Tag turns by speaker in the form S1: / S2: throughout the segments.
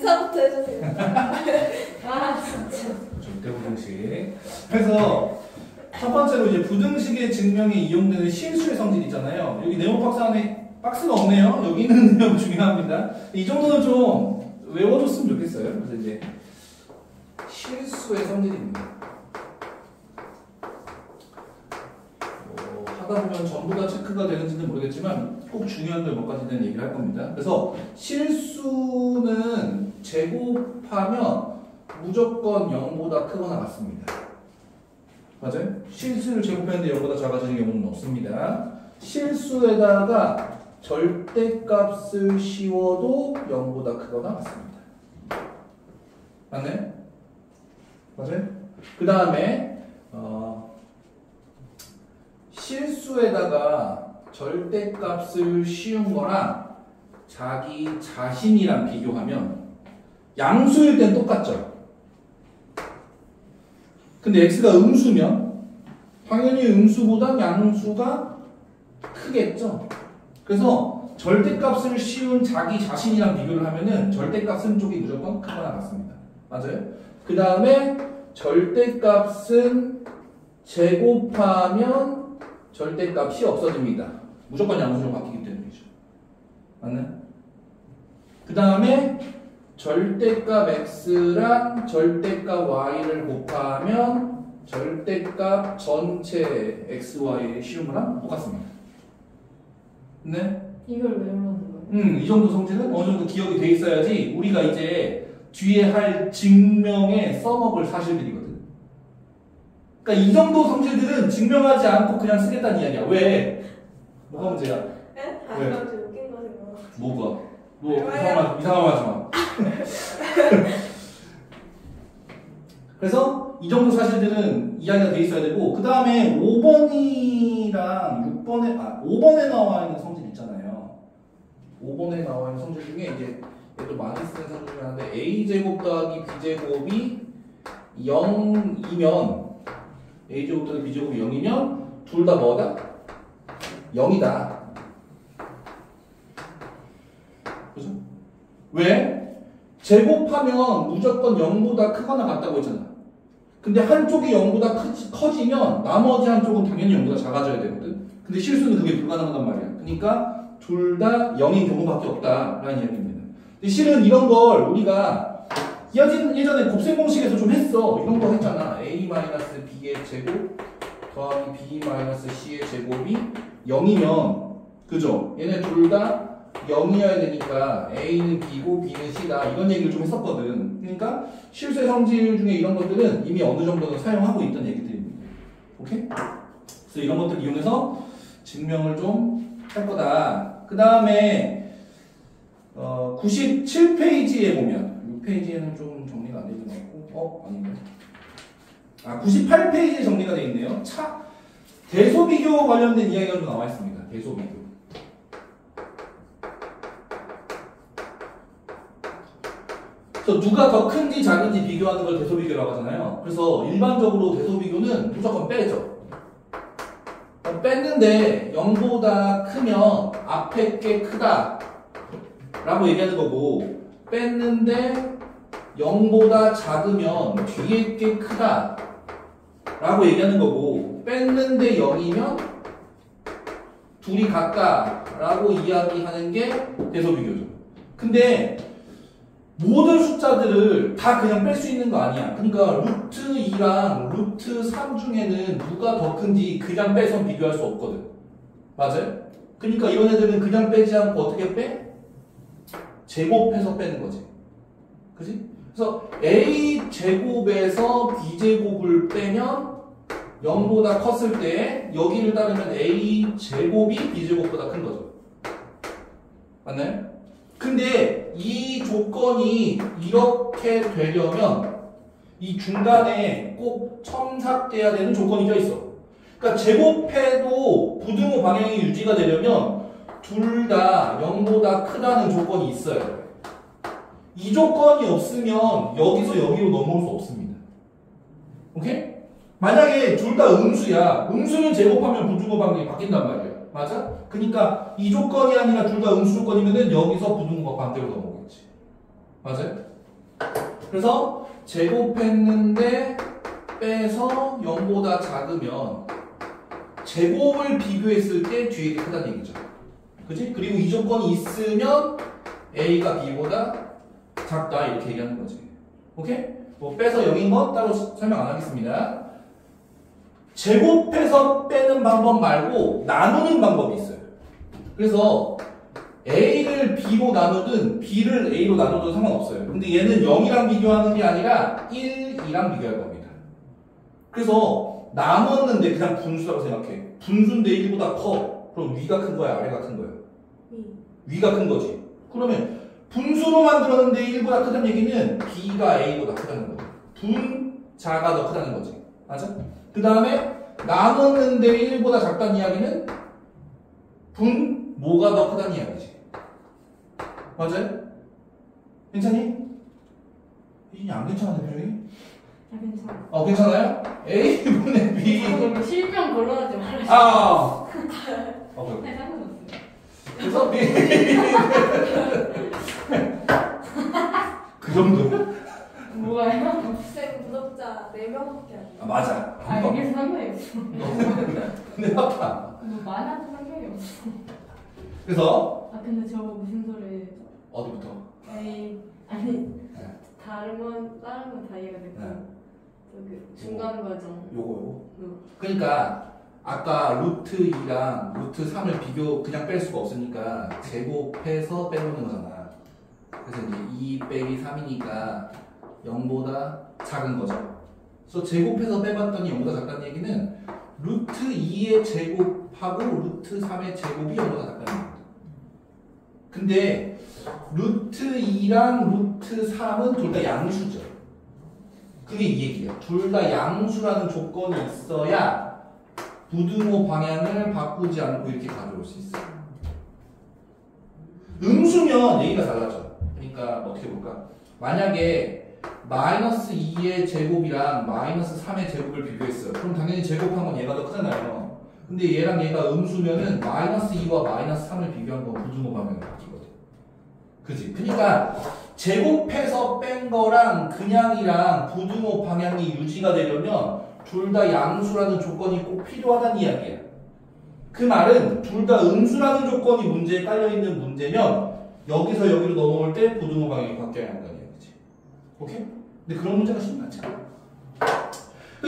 S1: 인사부터 해주세요. 아 진짜.
S2: 절대 부등식. 그래서 첫 번째로 이제 부등식의 증명에 이용되는 실수의 성질 있잖아요. 여기 네모 박스 안에 박스가 없네요. 여기 있는 내용 중요합니다. 이 정도는 좀 외워줬으면 좋겠어요. 그래서 이제 실수의 성질입니다. 하다 보면 전부 다 체크가 되는지는 모르겠지만 꼭 중요한 몇 가지 대한 얘기를 할 겁니다. 그래서 실수는 제곱하면 무조건 0보다 크거나 같습니다. 맞아요? 실수를 제곱했는데 0보다 작아지는 경우는 없습니다. 실수에다가 절대값을 씌워도 0보다 크거나 같습니다. 맞나요? 맞아요? 그 다음에 실수에다가 절대값을 씌운 거랑 자기 자신이랑 비교하면 양수일 땐 똑같죠? 근데 x가 음수면 당연히 음수보다 양수가 크겠죠? 그래서 절대값을 씌운 자기 자신이랑 비교를 하면은 절대값은 쪽이 무조건 크거나 같습니다. 맞아요? 그 다음에 절대값은 제곱하면 절대값이 없어집니다. 무조건 양수로 바뀌기 때문이죠. 맞나요? 그 다음에 절대값 x랑 절대값 y를 곱하면 절대값 전체 x, y의 쉬운 거랑 똑같습니다. 네?
S1: 이걸 왜 물어보는 거예요?
S2: 이 정도 성질은 어느 정도 기억이 돼 있어야지 우리가 이제 뒤에 할 증명에 써먹을 사실들이거든. 그러니까 이 정도 성질들은 증명하지 않고 그냥 쓰겠다는 이야기야. 왜? 뭐가 문제야?
S1: 에? 아,
S2: 왜?
S1: 이거 좀 웃긴 거 생각.
S2: 뭐가? 뭐 이상한 말 하지 마. 그래서 이 정도 사실들은 이야기가 돼 있어야 되고 그 다음에 5번이랑 5번에 나와 있는 성질 있잖아요. 5번에 나와 있는 성질 중에 이제 얘도 많이 쓰는 성질 중에 하나인데 a제곱 더하기 b제곱이 0이면 a제곱 더하기 b제곱이 0이면 둘 다 뭐다? 0이다. 그죠? 왜? 제곱하면 무조건 0보다 크거나 같다고 했잖아. 근데 한쪽이 0보다 커지면 나머지 한쪽은 당연히 0보다 작아져야 되거든. 근데 실수는 그게 불가능하단 말이야. 그러니까 둘 다 0인 경우밖에 없다라는 이야기입니다. 근데 실은 이런 걸 우리가 예전에 곱셈 공식에서 좀 했어. 이런 거 했잖아. a-b의 제곱 더하기 b-c의 제곱이 0이면 그죠? 얘네 둘 다 0이어야 되니까 A는 B고 B는 C다 이런 얘기를 좀 했었거든. 그러니까 실수의 성질 중에 이런 것들은 이미 어느 정도는 사용하고 있던 얘기들입니다. 오케이? 그래서 이런 것들 이용해서 증명을 좀 할 거다. 그 다음에 97페이지에 보면 6페이지에는 좀 정리가 안 되는 것 같고 아닌데 98페이지에 정리가 되어 있네요. 대소비교 관련된 이야기가 좀 나와 있습니다. 대소비교. 그래서 누가 더 큰지 작은지 비교하는 걸 대소비교라고 하잖아요. 그래서 일반적으로 대소비교는 무조건 빼죠. 뺐는데 0보다 크면 앞에 게 크다 라고 얘기하는 거고 뺐는데 0보다 작으면 뒤에 게 크다 라고 얘기하는 거고 뺐는데 0이면 둘이 같다 라고 이야기하는 게 대소비교죠. 근데 모든 숫자들을 다 그냥 뺄 수 있는 거 아니야. 그러니까 루트 2랑 루트 3 중에는 누가 더 큰지 그냥 빼서 비교할 수 없거든. 맞아요? 그러니까 이런 애들은 그냥 빼지 않고 어떻게 빼? 제곱해서 빼는 거지. 그지? 그래서 a제곱에서 b제곱을 빼면 0보다 컸을 때 여기를 따르면 a제곱이 b제곱보다 큰 거죠. 맞나요? 근데 이 조건이 이렇게 되려면 이 중간에 꼭 첨삭돼야 되는 조건이 껴있어. 그러니까 제곱해도 부등호 방향이 유지가 되려면 둘 다 0보다 크다는 조건이 있어요. 이 조건이 없으면 여기서 여기로 넘어올 수 없습니다. 오케이? 만약에 둘 다 음수야. 음수는 제곱하면 부등호 방향이 바뀐단 말이야. 맞아? 그러니까 이 조건이 아니라 둘 다 음수 조건이면은 여기서 부등호가 반대로 넘어오겠지. 맞아요? 그래서 제곱했는데 빼서 0보다 작으면 제곱을 비교했을 때 뒤에 게 크다는 얘기죠. 그지? 그리고 이 조건이 있으면 A가 B보다 작다 이렇게 얘기하는 거지. 오케이? 뭐 빼서 0인 건 따로 설명 안 하겠습니다. 제곱해서 빼는 방법 말고 나누는 방법이 있어요. 그래서 A를 B로 나누든 B를 A로 나누든 상관없어요. 근데 얘는 0이랑 비교하는 게 아니라 1, 2랑 비교할 겁니다. 그래서 나눴는데 그냥 분수라고 생각해. 분수인데 1보다 커. 그럼 위가 큰 거야? 아래가 큰 거야? 위가 큰 거지. 그러면 분수로 만들었는데 1보다 크다는 얘기는 B가 A보다 크다는 거지. 분자가 더 크다는 거지. 맞아? 그 다음에 나눴는데 1보다 작다는 이야기는 뭐가 더 크다는 이야기지. 맞아요? 괜찮니? 이게 안 괜찮은데 표정이?
S1: 괜찮아.
S2: 괜찮아요? A분의 B.
S1: 이거 실명 걸러하지 말아주세요.
S2: 그래.
S1: 네, 상관없어요.
S2: 그래서 B. 그 정도?
S1: 뭐가요?
S3: 쌤 구독자 4명밖에 안 돼요.
S2: 맞아.
S1: 이게 상관이 없어.
S2: 근데 아파.
S1: 뭐 많아도 상관이 없어.
S2: 그래서
S1: 근데 저거 무슨 소리예요?
S2: 어디부터?
S1: 아니
S2: 네.
S1: 다른 건 다른 건 다 이해가 됐고
S2: 네.
S1: 저기 중간 과정.
S2: 요거.
S1: 응.
S2: 그러니까 아까 루트 2랑 루트 3을 비교 그냥 뺄 수가 없으니까 제곱해서 빼놓는 거잖아. 그래서 이제 2 빼기 3이니까 0보다 작은 거죠. 그래서 제곱해서 빼봤더니 0보다 작다는 얘기는 루트 2의 제곱하고 루트 3의 제곱이 0보다 작다는 얘기입니다. 근데 루트 2랑 루트 3은 둘 다 양수죠. 그게 이 얘기예요. 둘 다 양수라는 조건이 있어야 부등호 방향을 바꾸지 않고 이렇게 가져올 수 있어요. 음수면 얘기가 달라져. 그러니까 어떻게 볼까? 만약에 마이너스 2의 제곱이랑 마이너스 3의 제곱을 비교했어요. 그럼 당연히 제곱한 건 얘가 더 크잖아요. 근데 얘랑 얘가 음수면은 마이너스 2와 마이너스 3을 비교한 건 부등호 방향이 바뀌거든. 그지? 그러니까 제곱해서 뺀 거랑 그냥이랑 부등호 방향이 유지가 되려면 둘 다 양수라는 조건이 꼭 필요하다는 이야기야. 그 말은 둘 다 음수라는 조건이 문제에 깔려있는 문제면 여기서 여기로 넘어올 때 부등호 방향이 바뀌어야 한다는 이야기지. 오케이? 근데 그런 문제가 쉽지 않잖아.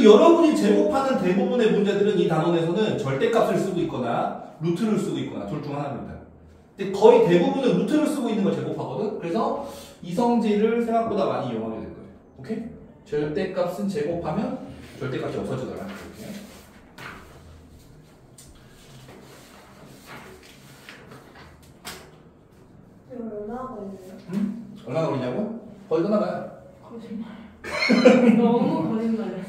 S2: 여러분이 제곱하는 대부분의 문제들은 이 단원에서는 절대값을 쓰고 있거나 루트를 쓰고 있거나 둘 중 하나입니다. 근데 거의 대부분은 루트를 쓰고 있는 걸 제곱하거든. 그래서 이성질을 생각보다 많이 이용하게 될 거예요. 오케이? 절대값은 제곱하면 절대값이 없어지더라. 이렇게.
S3: 이거 얼마나 걸려요?
S2: 응? 얼마나 걸리냐고? 거의 끝나가요.
S1: 거짓말. 너무 거짓말이었어.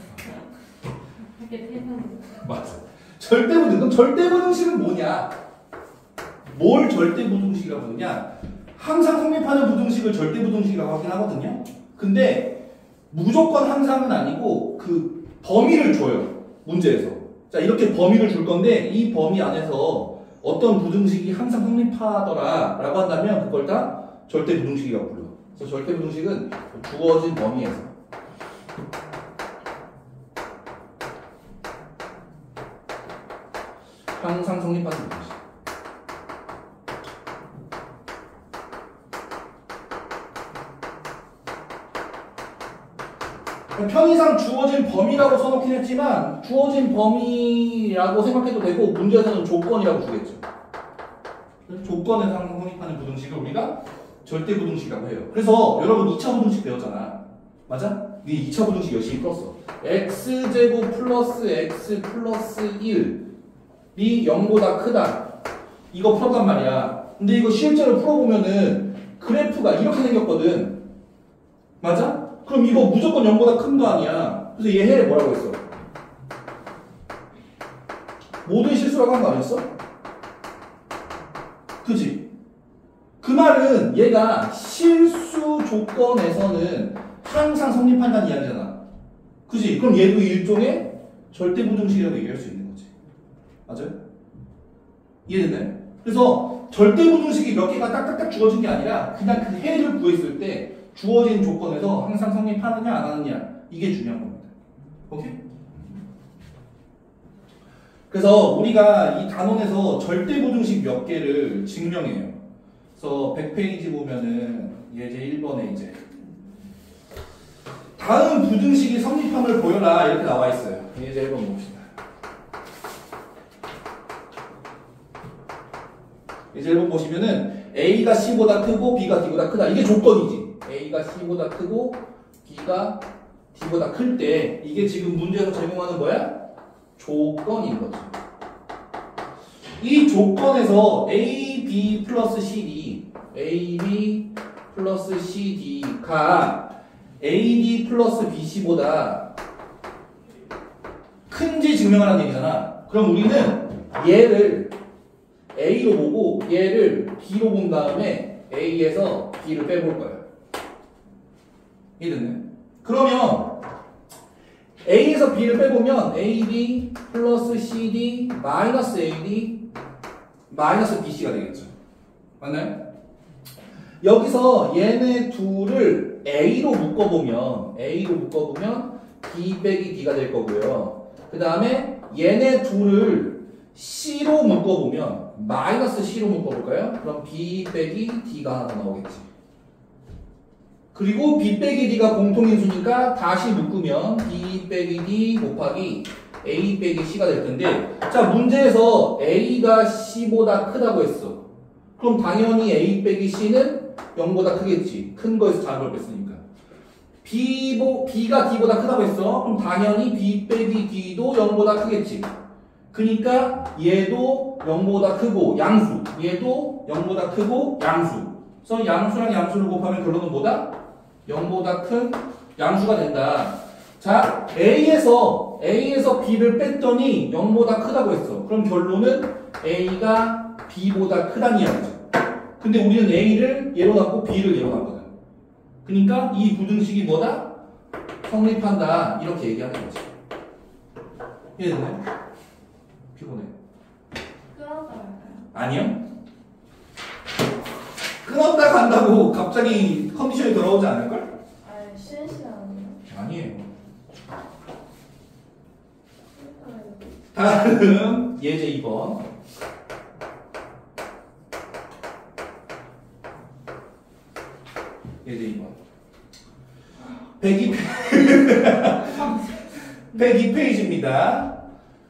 S1: 이렇게 태산.
S2: 맞아. 절대부등. 그럼 절대부등식은 뭐냐? 뭘 절대부등식이라고 부르냐? 항상 성립하는 부등식을 절대부등식이라고 하긴 하거든요. 근데 무조건 항상은 아니고 그 범위를 줘요. 문제에서. 자, 이렇게 범위를 줄 건데 이 범위 안에서 어떤 부등식이 항상 성립하더라 라고 한다면 그걸 다 절대부등식이라고 불러. 그래서 절대부등식은 주어진 범위에서 항상 성립하는 부등식. 편의상 주어진 범위라고 써놓긴 했지만 주어진 범위라고 생각해도 되고 문제에서는 조건이라고 주겠죠. 조건에서 항상 성립하는 부등식을 우리가 절대부등식이라고 해요. 그래서 여러분 2차 부등식 배웠잖아. 맞아? 네 2차 부등식 열심히 풀었어. x제곱 플러스 x 플러스 1이 0보다 크다. 이거 풀었단 말이야. 근데 이거 실제로 풀어보면은 그래프가 이렇게 생겼거든. 맞아? 그럼 이거 무조건 0보다 큰 거 아니야. 그래서 얘 해 뭐라고 했어? 모든 실수라고 한 거 아니었어? 그지? 그 말은 얘가 실수 조건에서는 항상 성립한다는 이야기잖아. 그지? 그럼 얘도 일종의 절대부등식이라고 얘기할 수 있는 거지. 맞아요? 이해됐나요? 그래서 절대부등식이 몇 개가 딱딱딱 주어진 게 아니라 그냥 그 해를 구했을 때 주어진 조건에서 항상 성립하느냐 안 하느냐 이게 중요한 겁니다. 오케이? 그래서 우리가 이 단원에서 절대 부등식 몇 개를 증명해요. 그래서 100페이지 보면은 예제 1번에 이제 다음 부등식이 성립함을 보여라 이렇게 나와 있어요. 예제 1번 봅시다. 예제 1번 보시면은 A가 C보다 크고 B가 D보다 크다. 이게 조건이지. A가 C보다 크고 B가 D보다 클 때 이게 지금 문제에서 제공하는 거야? 조건인 거죠. 이 조건에서 AB 플러스 CD, AB 플러스 CD가 AD 플러스 BC보다 큰지 증명하라는 얘기잖아. 그럼 우리는 얘를 A로 보고 얘를 B로 본 다음에 A에서 B를 빼볼 거예요. 이해됐네? 그러면 A에서 B를 빼보면 AB 플러스 CD 마이너스 AD 마이너스 BC가 되겠죠. 맞나요? 여기서 얘네 둘을 A로 묶어보면 B 빼기 D가 될 거고요. 그 다음에 얘네 둘을 C로 묶어보면 마이너스 C로 묶어볼까요? 그럼 B 빼기 D가 하나 더 나오겠지. 그리고 B 빼기 D가 공통인수니까 다시 묶으면 B 빼기 D 곱하기 A 빼기 C가 될 텐데, 자, 문제에서 A가 C보다 크다고 했어. 그럼 당연히 A 빼기 C는 0보다 크겠지. 큰 거에서 작은 걸 뺐으니까. B가 D보다 크다고 했어. 그럼 당연히 B 빼기 D도 0보다 크겠지. 그러니까 얘도 0보다 크고 양수, 얘도 0보다 크고 양수. 그래서 양수랑 양수를 곱하면 결론은 뭐다? 0보다 큰 양수가 된다. 자, A에서 B를 뺐더니 0보다 크다고 했어. 그럼 결론은 A가 B보다 크다는 이야기죠. 근데 우리는 A를 얘로 놨고 B를 얘로 놨거든. 그러니까 이 부등식이 뭐다? 성립한다. 이렇게 얘기하는 거지. 이해됐나요? 피곤해.
S3: 끊었다 갈까요?
S2: 아니요. 끊었다 간다고 갑자기 컨디션이 돌아오지 않을걸?
S3: 아, 쉬는 시간 아니에요?
S2: 아니에요.
S3: 끊었다
S2: 다음 예제 2번. 예제 2번. 102페이지입니다.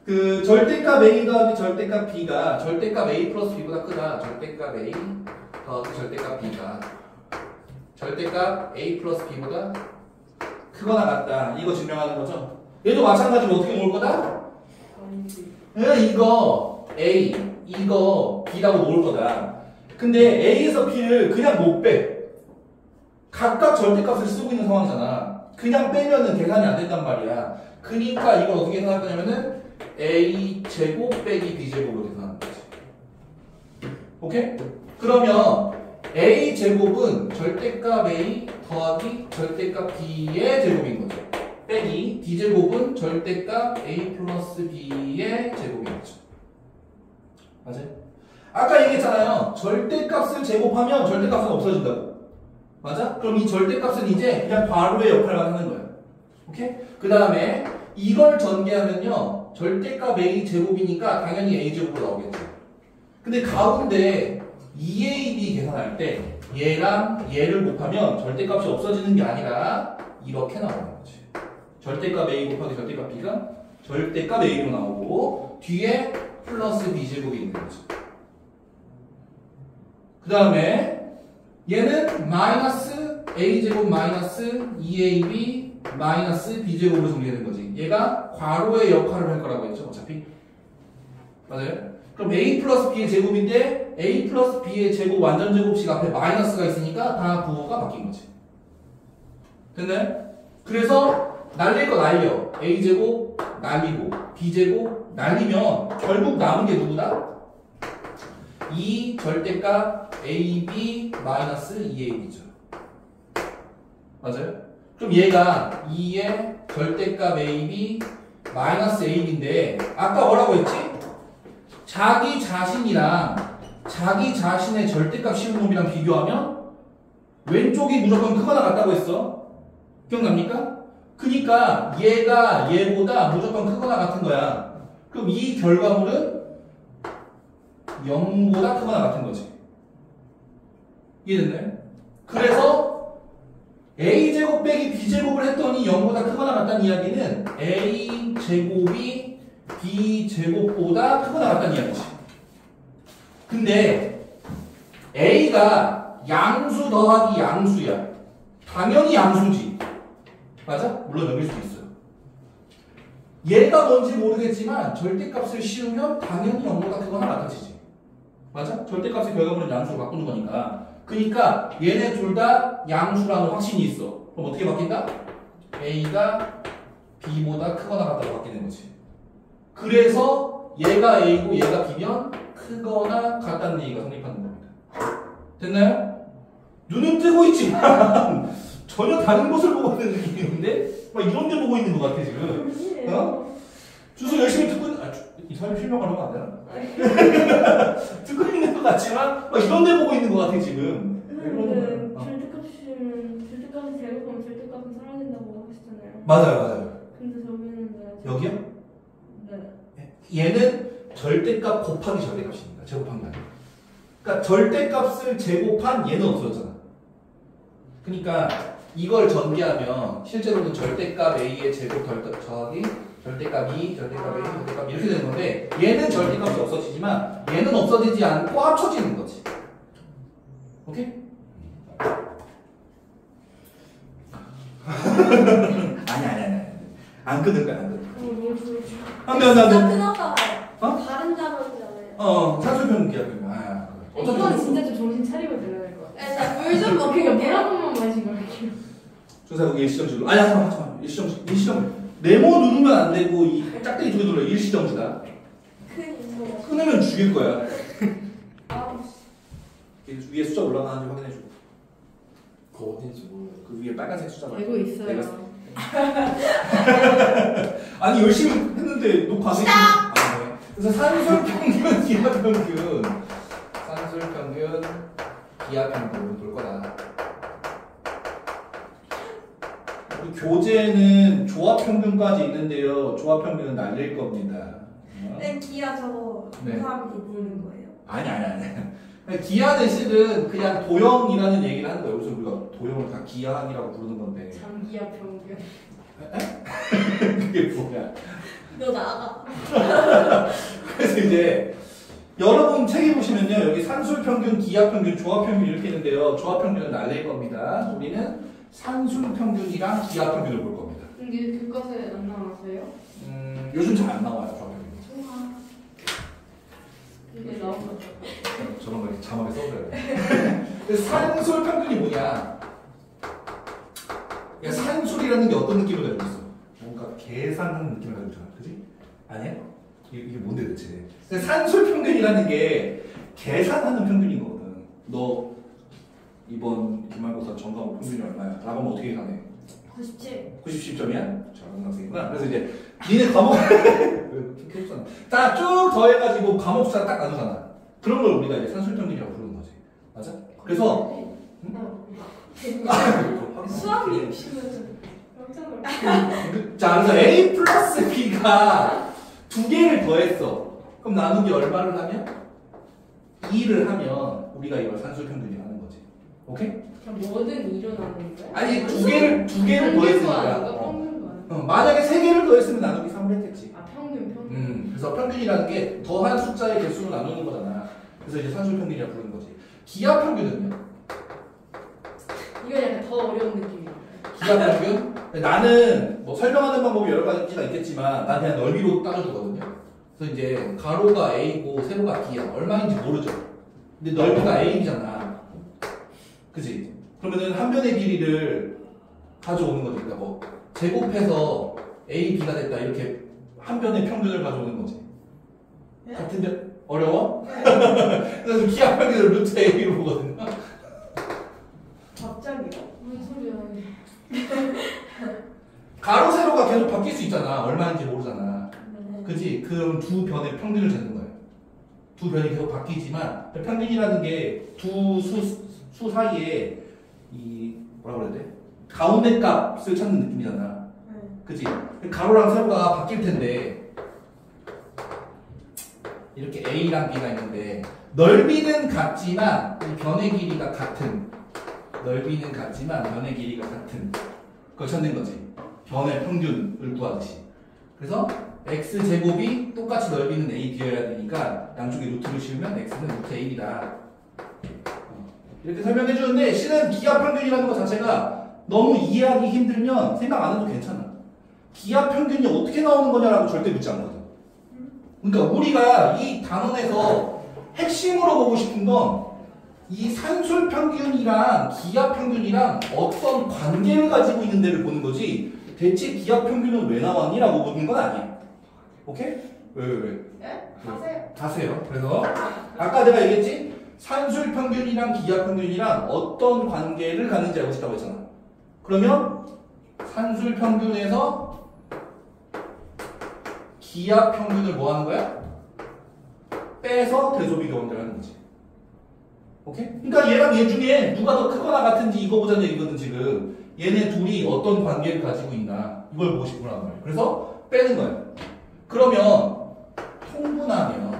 S2: 그 절대값 A 더하기 절대값 B가 절대값 A 플러스 B보다 크다. 절대값 A 더하기 절대값 B가 절대값 A 플러스 B보다 크거나 같다. 이거 증명하는 거죠. 얘도 마찬가지로 어떻게 모을 거다?
S1: 아니지.
S2: 이거 A, 이거 B라고 모을 거다. 근데 A에서 B를 그냥 못 빼. 각각 절대값을 쓰고 있는 상황이잖아. 그냥 빼면은 계산이 안 된단 말이야. 그러니까 이걸 어떻게 계산할 거냐면은 A 제곱 빼기 B 제곱으로 계산하는 거지. 오케이? 그러면 A 제곱은 절대값 A 더하기 절대값 B의 제곱인 거죠. 빼기 B 제곱은 절대값 A 플러스 B의 제곱인 거죠. 맞아요? 아까 얘기했잖아요. 절대값을 제곱하면 절대값은 없어진다고. 맞아? 그럼 이 절대값은 이제 그냥 괄호의 역할만 하는 거예요. 오케이? 그 다음에 이걸 전개하면요. 절대값 A 제곱이니까 당연히 A 제곱으로 나오겠죠. 근데 가운데 2AB 계산할 때 얘랑 얘를 곱하면 절대값이 없어지는 게 아니라 이렇게 나오는 거지. 절대값 A 곱하기 절대값 B가 절대값 A로 나오고 뒤에 플러스 B 제곱이 있는 거죠. 그 다음에 얘는 마이너스 A제곱 마이너스 2AB 마이너스 B제곱으로 정리되는 거지. 얘가 괄호의 역할을 할 거라고 했죠. 어차피. 맞아요? 그럼 A 플러스 B의 제곱인데 A 플러스 B의 제곱 완전 제곱식 앞에 마이너스가 있으니까 다 부호가 바뀐 거지. 됐나요? 그래서 날릴 거 날려. A제곱 날리고 B제곱 날리면 결국 남은 게 누구다? 2 절대값 AB 마이너스 2AB죠. 맞아요? 그럼 얘가 2의 절대값 AB 마이너스 AB인데 아까 뭐라고 했지? 자기 자신이랑 자기 자신의 절대값 씌운 놈이랑 비교하면 왼쪽이 무조건 크거나 같다고 했어. 기억납니까? 그니까 얘가 얘보다 무조건 크거나 같은 거야. 그럼 이 결과물은 0보다 크거나 같은 거지. 이해됐나요? 그래서 a제곱 빼기 b제곱을 했더니 0보다 크거나 같다는 이야기는 a제곱이 b제곱보다 크거나 같다는 이야기지. 근데 a가 양수 더하기 양수야. 당연히 양수지. 맞아? 물론 여길 수도 있어요. 얘가 뭔지 모르겠지만 절대값을 씌우면 당연히 0보다 크거나 같아지지. 맞아? 절대값의 결과물은 양수로 바꾸는 거니까. 그러니까 얘네 둘 다 양수라는 확신이 있어. 그럼 어떻게 바뀐다? a가 b보다 크거나 같다고 바뀌는 거지. 그래서 얘가 a고 얘가 b면 크거나 같다는 얘기가 성립하는 겁니다. 됐나요? 눈은 뜨고 있지만 전혀 다른 곳을 보고 있는 느낌인데 막 이런 데 보고 있는 것 같아 지금. 어? 주소 열심히 듣고 있는 이 사람이 실명하는 거 안 되나? 듣고 있는 것 같지만 막 이런 데 보고 있는 것 같아 지금.
S1: 근데 절대값은 제곱하면 절대값은 사라진다고 하시잖아요.
S2: 맞아요.
S1: 근데 저기는 네.
S2: 여기요?
S1: 네.
S2: 얘는 절대값 곱하기 절대값입니다. 제곱한 게 아니라. 그러니까 절대값을 제곱한 얘는 없어졌잖아. 그러니까 이걸 전개하면 실제로는 절대값 a의 제곱 더하기 절대값 2, 절대값 A, 절대값 이렇게 되는 건데 얘는 절대값이 없어지지만 얘는 없어지지 않고 합쳐지는 거지. 오케이? 아니. 안 끊을 거야, 안 끊을 거야. 안 돼.
S3: 끊었다.
S2: 어?
S3: 다른 단어잖아요.
S2: 산술평균 기하평균.
S1: 이건 진짜 좀 정신 차리고 들어야 될 것 같아.
S3: 물좀 먹고
S1: 그러니까 물한 번만 마시고 이렇게.
S2: 조사국 일시정지로. 아니, 잠깐만. 일시정지. 네모 누르면 안 되고 이 짝대기 두 개 눌러. 일시정지다. 끊으면 죽일 거야. 위에 숫자 올라가는지 확인해주고.
S4: 그거 어딘지 몰라요.
S2: 그 위에 빨간색 숫자가.
S1: 알고 있어요.
S2: 아니 열심히 했는데 녹화 안 했지. 그래서 산술평균, 기하평균, 산술평균, 기하평균 볼 거다. 우리 교재는 조합평균까지 있는데요. 조합평균은 날릴 겁니다.
S3: 기아 저거
S2: 네.
S3: 사람이 부르는 거예요?
S2: 아니. 기하는 실은 그냥 도형이라는 얘기를 하는 거예요. 그래서 우리가 도형을 다 기하이라고 부르는 건데.
S1: 장기야 평균.
S2: 그게 뭐야?
S3: 너 나가.
S2: 그래서 이제 여러분 책에 보시면요. 여기 산술평균, 기하평균, 조합평균 이렇게 있는데요. 조합평균은 날릴 겁니다. 우리는 산술평균이랑 기하평균을 볼 겁니다.
S1: 이게 교과서에 안 나와서요?
S2: 요즘 잘 안 나와요. 조합평균.
S1: 이게 나온 거죠.
S2: 저런 거 이렇게 자막에 써줘야 돼. 그래서 산술평균이 뭐냐? 그러니까 산술이라는 게 어떤 느낌을 가지고 있어? 뭔가 계산하는 느낌을 가지고 있잖아. 그지? 아니야? 이게 뭔데 대체? 산술평균이라는 게 계산하는 평균인 거거든. 너 이번 기말고사 전과목 평균이 얼마야? 라고 하면 어떻게 계산해?
S3: 97.
S2: 97점이야? 잘하는 학생이구나. 그래서 이제 니네 과목 다 쭉 더해가지고 과목 숫자 딱 나누잖아. 그런 걸 우리가 이제 산술평균이라고 부르는 거지. 맞아? 그래서
S3: 수학이 욕심은 깜짝 놀랐어.
S2: 자, 그래서 A 플러스 B가 두 개를 더했어. 그럼 나누기 얼마를 하면? 2를 하면 우리가 이걸 산술평균이라는 거지. 오케이?
S1: 그럼 뭐든 일어나는 거야?
S2: 아니 두 개를 더했으니까. 만약에 세 개를 더했으면 나누기 3을 했겠지.
S1: 아 평균.
S2: 그래서 평균이라는 게 더한 숫자의 개수로 나누는 거잖아. 그래서 이제 산술평균이라고 부르는 거지. 기하평균은요?
S1: 이거 약간 더 어려운 느낌이야.
S2: 기하평균? 나는 뭐 설명하는 방법이 여러 가지가 있겠지만 난 그냥 넓이로 따져주거든요. 그래서 이제 가로가 A고 세로가 B야. 얼마인지 모르죠. 근데 넓이가 AB잖아. 그지? 그러면은 한 변의 길이를 가져오는 거지. 그러니까 뭐 제곱해서 A, B가 됐다 이렇게 한 변의 평균을 가져오는 거지.
S3: 네?
S2: 같은데 어려워? 그래서 기하평균을 루트 A로 보거든요.
S1: 갑자기요? 무슨 소리야?
S2: 가로 세로가 계속 바뀔 수 있잖아. 얼마인지 모르잖아. 그지? 그럼 두 변의 평균을 재는 거예요. 두 변이 계속 바뀌지만 평균이라는 게 두 수 사이에 이 뭐라 그래야 돼? 가운데 값을 찾는 느낌이잖아.
S3: 네.
S2: 그치? 가로랑 세로가 바뀔 텐데 이렇게 A랑 B가 있는데 넓이는 같지만 이 변의 길이가 같은 넓이는 같지만 변의 길이가 같은 그걸 찾는 거지. 변의 평균을 구하듯이. 그래서 x제곱이 똑같이 넓이는 a 비어야 되니까 양쪽에 루트를 씌우면 x는 루트 a이다. 이렇게 설명해 주는데 실은 기하평균이라는 것 자체가 너무 이해하기 힘들면 생각 안 해도 괜찮아. 기하평균이 어떻게 나오는 거냐라고 절대 묻지 않거든. 그러니까 우리가 이 단원에서 핵심으로 보고 싶은 건 이 산술평균이랑 기하평균이랑 어떤 관계를 가지고 있는 데를 보는 거지 대체 기하평균은 왜 나왔니? 라고 묻는 건 아니야. 오케이? 왜?
S3: 네? 하세요.
S2: 하세요. 그래서 아까 내가 얘기했지? 산술평균이랑 기하평균이랑 어떤 관계를 가는지 알고 싶다고 했잖아. 그러면 산술평균에서 기하평균을 뭐 하는 거야? 빼서 대소비 교환을 하는 거지. 오케이? 그러니까 얘랑 얘 중에 누가 더 크거나 같은지 이거 보자는 얘기거든 지금. 얘네 둘이 어떤 관계를 가지고 있나 이걸 보고 싶구나 말이야. 그래서 빼는 거야. 그러면 통분하면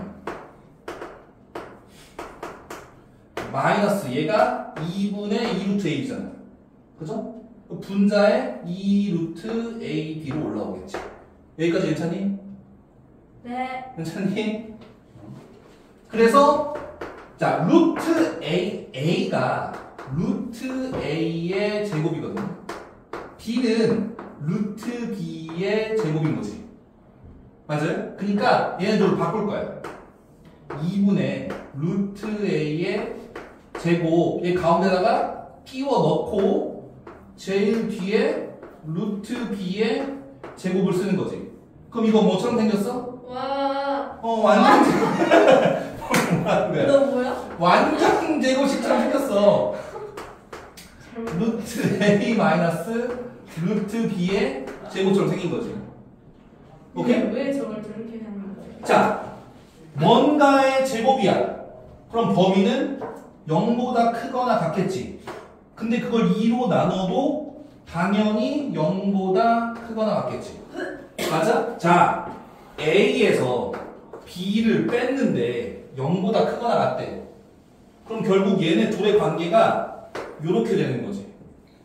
S2: 마이너스 얘가 2분의 2루트 a잖아. 그죠? 분자에 2루트 ab로 올라오겠지. 여기까지 괜찮니?
S3: 네.
S2: 괜찮니? 그래서 자 루트 a가 루트 a의 제곱이거든. b는 루트 b의 제곱인 거지. 맞아요? 그러니까 얘네들 바꿀 거야. 2분의 루트 a의 제곱 얘 가운데다가 끼워 넣고 제일 뒤에 루트 b의 제곱을 쓰는 거지. 그럼 이거 뭐처럼 생겼어?
S3: 와.
S2: 완전
S3: 너 뭐야?
S2: 완전 제곱식처럼 생겼어. 루트 a 마이너스 루트 b의 제곱처럼 생긴 거지. 오케이?
S1: 왜 저걸 저렇게 하는 거예요?
S2: 자, 뭔가의 제곱이야. 그럼 범위는 0보다 크거나 같겠지. 근데 그걸 2로 나눠도 당연히 0보다 크거나 같겠지. 맞아? 자, A에서 B를 뺐는데 0보다 크거나 같대. 그럼 결국 얘네 둘의 관계가 이렇게 되는 거지.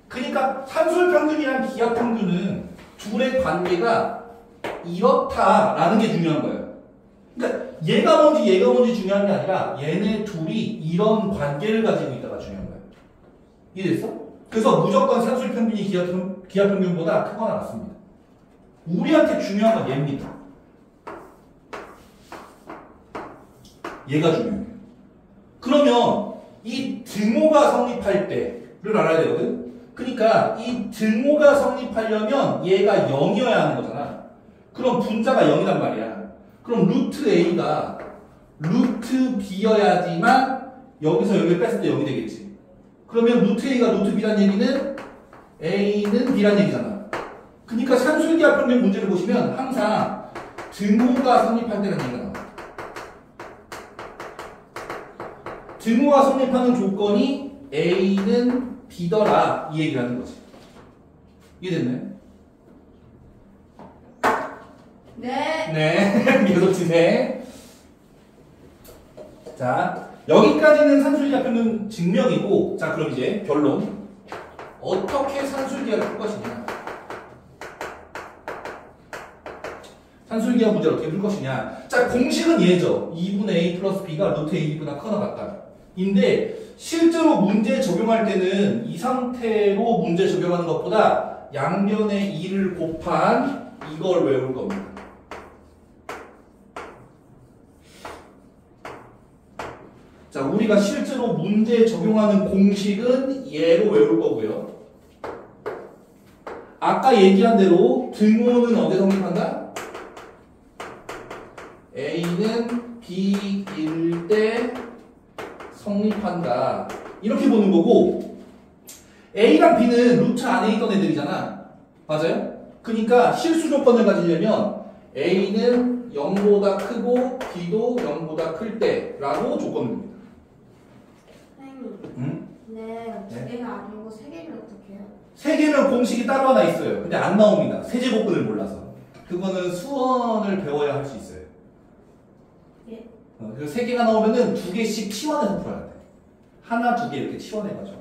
S2: 그러니까 산술평균이랑 기하평균은 둘의 관계가 이렇다라는 게 중요한 거예요. 그러니까 얘가 뭔지 중요한 게 아니라 얘네 둘이 이런 관계를 가지고 있다가 중요한 거예요. 이해됐어? 그래서 무조건 산술평균이 기하평균보다 크거나 같습니다. 우리한테 중요한 건 얘입니다. 얘가 중요해요. 그러면 이 등호가 성립할 때를 알아야 되거든. 그러니까 이 등호가 성립하려면 얘가 0이어야 하는 거잖아. 그럼 분자가 0이란 말이야. 그럼 루트 a가 루트 b여야지만 여기서 여기를 뺐을 때 0이 되겠지. 그러면 루트 a가 루트 b란 얘기는 a는 b란 얘기잖아. 그러니까 산술기하평균 문제를 보시면 항상 등호가 성립할 때라는 얘기가 나와. 등호가 성립하는 조건이 a는 b더라 이 얘기를 하는 거지. 이해됐나요?
S3: 네.
S2: 네, 계속 진행. 자, 여기까지는 산술기하평균 증명이고, 자, 그럼 이제 결론. 어떻게 산술기하를 풀 것이냐? 산술기하 문제를 어떻게 풀 것이냐? 자, 공식은 얘죠. 2분의 a 플러스 b가 루트 ab보다 크거나 같다. 인데 실제로 문제 적용할 때는 이 상태로 문제 적용하는 것보다 양변의 2를 곱한 이걸 외울 겁니다. 자, 우리가 실제로 문제 적용하는 공식은 얘로 외울 거고요. 아까 얘기한 대로 등호는 어디에 성립한다? A는 B일 때 성립한다. 이렇게 보는 거고, A랑 B는 루트 안에 있던 애들이잖아. 맞아요? 그러니까 실수 조건을 가지려면 A는 0보다 크고 B도 0보다 클 때라고 조건을 줍니다.
S3: 선생님.
S2: 응?
S3: 네, 두
S2: 네.
S3: 개가 아니고 세 개면 어떡해요?
S2: 세 개면 공식이 따로 하나 있어요. 근데 안 나옵니다. 세제곱근을 몰라서. 그거는 수원을 배워야 할 수 있어요.
S3: 예.
S2: 그래서 세 개가 나오면은 두 개씩 치환해서 풀어야 돼. 하나, 두 개 이렇게 치환해가지고.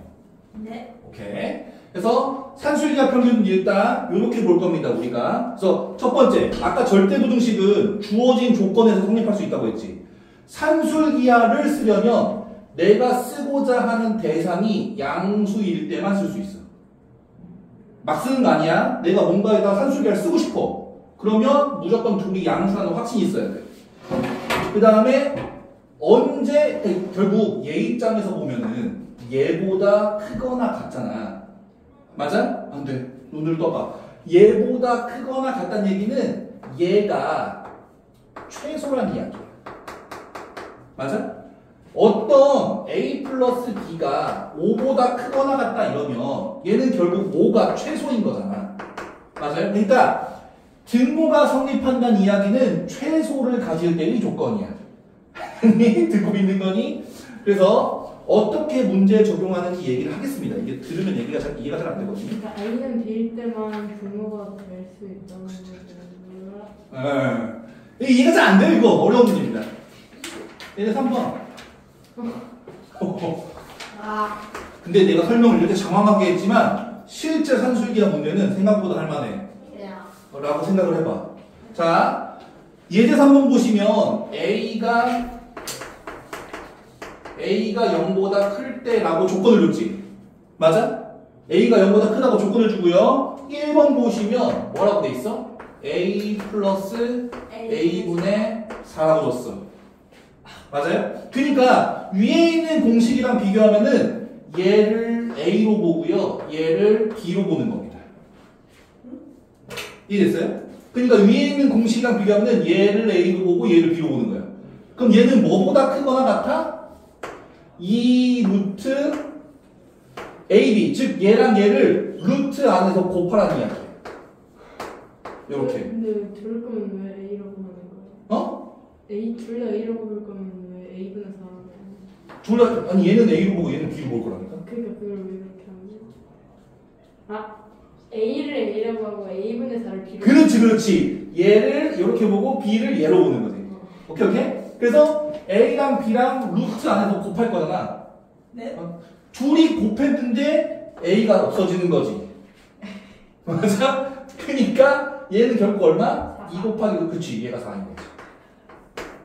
S3: 네.
S2: 오케이. 그래서 산술기하 평균 일단 이렇게 볼 겁니다. 우리가. 그래서 첫 번째, 아까 절대부등식은 주어진 조건에서 성립할 수 있다고 했지. 산술기하를 쓰려면 내가 쓰고자 하는 대상이 양수일 때만 쓸 수 있어. 막 쓰는 거 아니야. 내가 뭔가에다 산술기하를 쓰고 싶어. 그러면 무조건 둘이 양수라는 확신이 있어야 돼. 그 다음에 언제 결국 얘 입장에서 보면은 얘보다 크거나 같잖아. 맞아? 안 돼. 눈을 떠봐. 얘보다 크거나 같다는 얘기는 얘가 최소란 이야기야. 맞아? 어떤 A 플러스 B가 5보다 크거나 같다 이러면 얘는 결국 5가 최소인 거잖아. 맞아요? 그러니까 등호가 성립한다는 이야기는 최소를 가질 때의 조건이야. 듣고 있는 거니? 그래서 어떻게 문제에 적용하는지 얘기를 하겠습니다. 이게 들으면 얘기가 이해가 잘 안 되거든요.
S1: 그러니까 A는 B일 때만 등호가 될 수 있다는 거죠.
S2: 이해가 잘 안 돼요. 이거 어려운 문제입니다. 얘네 3번.
S3: 아,
S2: 근데 내가 설명을 이렇게 장황하게 했지만 실제 산술기하 문제는 생각보다 할만해.
S3: 예.
S2: 라고 생각을 해봐. 자, 예제 3번 보시면 A가 0보다 클 때라고 조건을 줬지. 맞아? A가 0보다 크다고 조건을 주고요. 1번 보시면 뭐라고 돼 있어? A 플러스 A분의 4라고 줬어. 맞아요? 그러니까 위에 있는 공식이랑 비교하면은 얘를 A로 보고요. 얘를 B로 보는 겁니다. 이해됐어요? 그러니까 위에 있는 공식이랑 비교하면 얘를 A로 보고 얘를 B로 보는 거예요. 그럼 얘는 뭐보다 크거나 같아? 2 루트 AB, 즉 얘랑 얘를 루트 안에서 곱하라는 이야기예요. 이렇게.
S1: 근데 들을 거면 왜 A라고 하는 거예요?
S2: 어?
S1: 둘 다 A라고 볼 거면 왜 A분의 4라고 하는 거예요?
S2: 둘 다, 아니 얘는 A로 보고 얘는 B로 볼 거라니까.
S1: 그러니까 그걸 왜 그렇게 하는 거예요? 아, A를 A라고 하고 A분의 4를 B로
S2: 그렇지. 얘를 이렇게 보고 B를 얘로 보는 거지. 오케이? 그래서 A랑 B랑 루트 안에서 곱할 거잖아.
S3: 네.
S2: 둘이 곱했는데 A가 없어지는 거지. 맞아? 그러니까 얘는 결국 얼마? 2 곱하기, 그치, 얘가 4인 거지.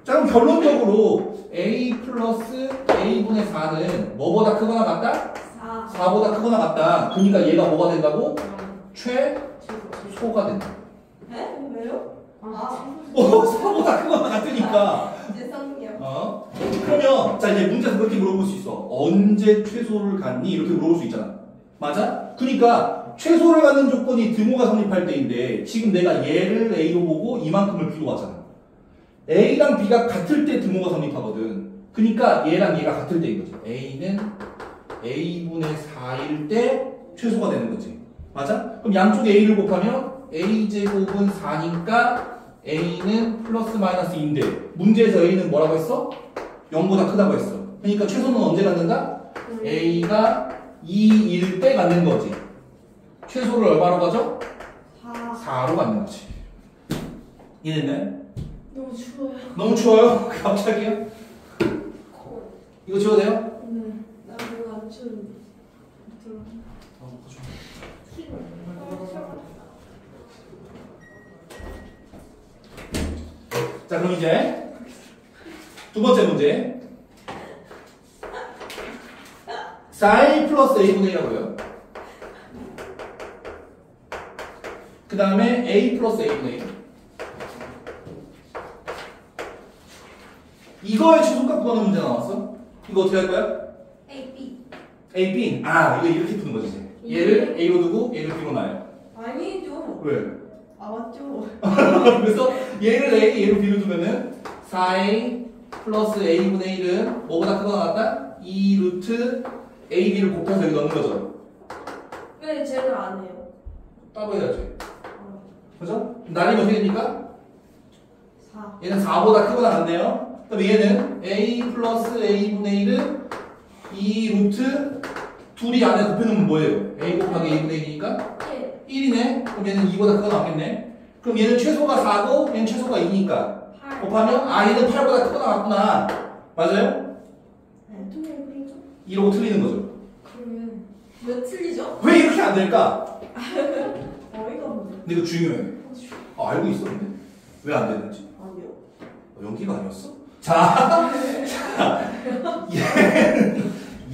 S2: 자, 그럼 결론적으로 A 플러스 A분의 4는 뭐보다 크거나 같다?
S3: 4.
S2: 4보다 크거나 같다. 그러니까 얘가 뭐가 된다고?
S1: 최소.
S2: 최소가 된다.
S3: 네? 왜요? 아,
S2: 4보다 크거나 같으니까.
S3: 죄송해요.
S2: 그러면 자 이제 문제에서 그렇게 물어볼 수 있어. 언제 최소를 갖니? 이렇게 물어볼 수 있잖아. 맞아? 그러니까 최소를 갖는 조건이 등호가 성립할 때인데 지금 내가 얘를 A로 보고 이만큼을 B로 봤잖아. A랑 B가 같을 때 등호가 성립하거든. 그러니까 얘랑 얘가 같을 때인 거지. A는 A분의 4일 때 최소가 되는 거지. 맞아? 그럼 양쪽에 A를 곱하면 A제곱은 4니까 A는 플러스 마이너스 2인데 문제에서 A는 뭐라고 했어? 0보다 크다고 했어. 그러니까 최소는 언제 갖는다? A가 2일 때 갖는 거지. 최소를 얼마로 가죠? 4로 갖는 거지. 이해됐나요?
S1: 너무 추워요.
S2: 너무 추워요? 갑자기요? 이거 지워도 돼요?
S1: 네.
S3: 나 별로 안 추운데.
S2: 자, 그럼 이제 두 번째 문제. 4a 플러스 a분의 1이라고요. 그 다음에 a 플러스 a분의 1. 이거의 최소값 구하는 문제 나왔어? 이거 어떻게 할까요?
S3: A, B.
S2: a, b. 아, 이거 이렇게 푸는 거지. 이제. 얘를 a로 두고 얘를 b로 놔요.
S3: 아니죠.
S2: 왜?
S3: 아, 맞죠.
S2: 그래서 얘를 A, 얘를 B로 두면은 4A 플러스 A분의 1은 뭐보다 크거나 같다? 2 루트 A, B를 곱해서 여기 넣는 거죠.
S3: 왜 쟤를 안 해요?
S2: 따로 해야지. 그죠? 나뉘면 어떻게 됩니까?
S3: 4.
S2: 얘는 4보다 크거나 같네요. 그럼 얘는 A 플러스 A분의 1은 2 루트 둘이 안에 곱해놓으면 뭐예요? a 곱하기 a분의 1이니까 1이네? 그럼 얘는 2보다 크거 나왔겠네? 그럼 얘는 최소가 4고 얘는 최소가 2니까
S1: 8.
S2: 곱하면 얘는 8보다 크거 나왔구나. 맞아요?
S3: 네, 통일 그리죠?
S2: 이러고 틀리는 거죠.
S1: 그러면
S3: 왜 틀리죠?
S2: 왜 이렇게 안 될까?
S3: 어이가 없네.
S2: 근데 이거 중요해. 알고 있었는데 왜 안 됐는지.
S3: 아니요.
S2: 연기가 아니었어? 자,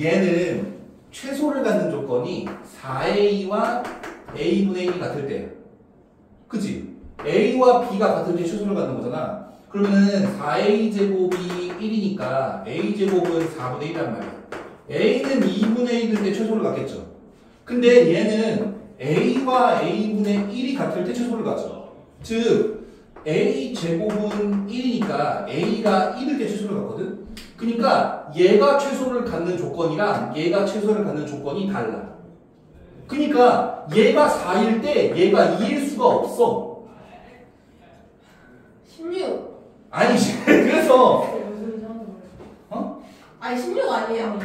S2: 얘는 최소를 갖는 조건이 4a와 a분의 1이 같을 때야. 그치? a와 b가 같을 때 최소를 갖는 거잖아. 그러면은 4a 제곱이 1이니까 a 제곱은 4분의 1이란 말이야. a는 2분의 1일 때 최소를 갖겠죠. 근데 얘는 a와 a분의 1이 같을 때 최소를 갖죠. 즉 a 제곱은 1이니까 a가 1일 때 최소를 갖거든. 그러니까 얘가 최소를 갖는 조건이랑 얘가 최소를 갖는 조건이 달라. 그러니까 얘가 4일 때 얘가 2일 수가 없어.
S1: 16.
S2: 아니지. 그래서
S1: 무슨 이상한 거예요?
S2: 어?
S3: 아니 16 아니에요?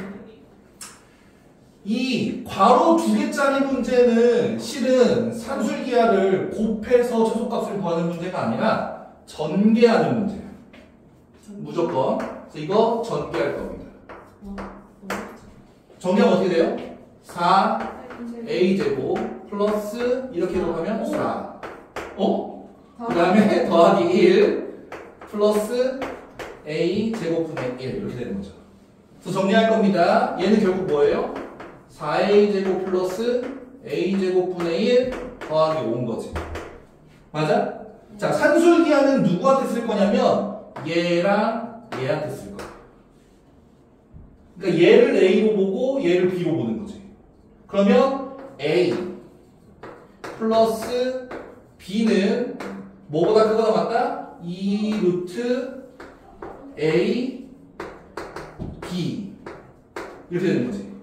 S2: 이 괄호 2개짜리 문제는 실은 산술기하를 곱해서 최소값을 구하는 문제가 아니라 전개하는 문제야. 무조건. 그래서 이거 전개할 겁니다. 전개하면 어떻게 돼요? 4a 제곱 플러스 이렇게 곱하면 4. 그 다음에 더하기 1 플러스 a 제곱분의 1 이렇게 되는 거죠. 그래서 정리할 겁니다. 얘는 결국 뭐예요? 4a 제곱 플러스 a 제곱분의 1 더하기 5인 거지. 맞아? 자, 산술기하는 누구한테 쓸 거냐면 얘랑 얘한테 쓸 거야. 그러니까 얘를 a로 보고 얘를 b로 보는 거지. 그러면 a 플러스 b는 뭐보다 크거나 같다? 2 루트 a b 이렇게 되는 거지.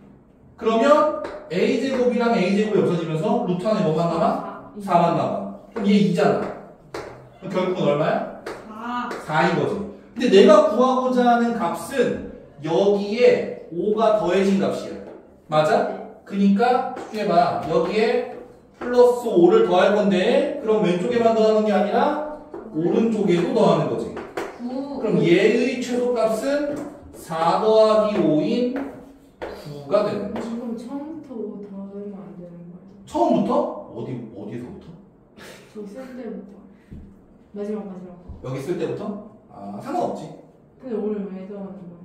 S2: 그러면 a제곱이랑 a제곱이 없어지면서 루트 안에 뭐만 남아? 4만 남아. 그럼 얘 2잖아. 그럼 결국은 얼마야? 4인 거지. 근데 내가 구하고자 하는 값은 여기에 5가 더해진 값이야. 맞아? 그니까 해봐. 여기에 플러스 5를 더할 건데 그럼 왼쪽에만 더하는 게 아니라 오른쪽에도 더하는 거지.
S1: 9.
S2: 그럼 얘의 최소값은 4 더하기 5인 9가 되는 거지.
S1: 지금 처음부터 5 더하면 안 되는 거예요?
S2: 처음부터? 어디서부터?
S1: 저 쓸 때부터. 마지막 거.
S2: 여기 쓸 때부터? 상관없지.
S1: 근데 오늘 왜 더하는 거예요?